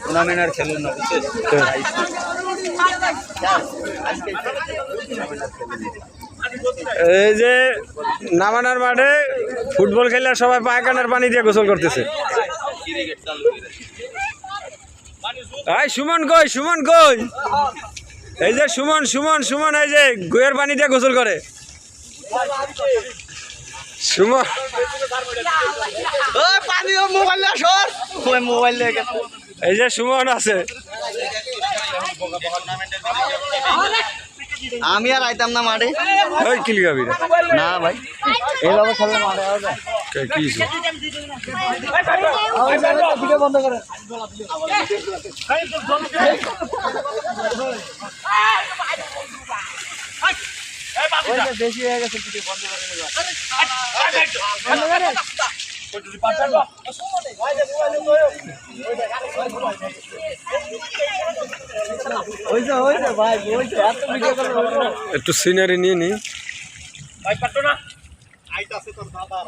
Tournament আর খেলুন না বুঝছিস এই যে নামানার মাঠে ফুটবল খেলে সবাই পায়খানার পানি দিয়ে গোসল করতেছে। এই সুমন কই, সুমন কই? এই যে সুমন সুমন সুমন এই যে গুয়ের পানি দিয়ে গোসল করে সুমন। এই যে সুমন আছে। আমি আর আইতাম না মাঠে। ওই কিলি গাবি না ভাই এইভাবে খেললে মাঠে হবে কি বন্ধ করে বেশি হয়ে গেছে বন্ধ করে একটু সিনারি নিয়ে নি। আইতাছে তোর দাদা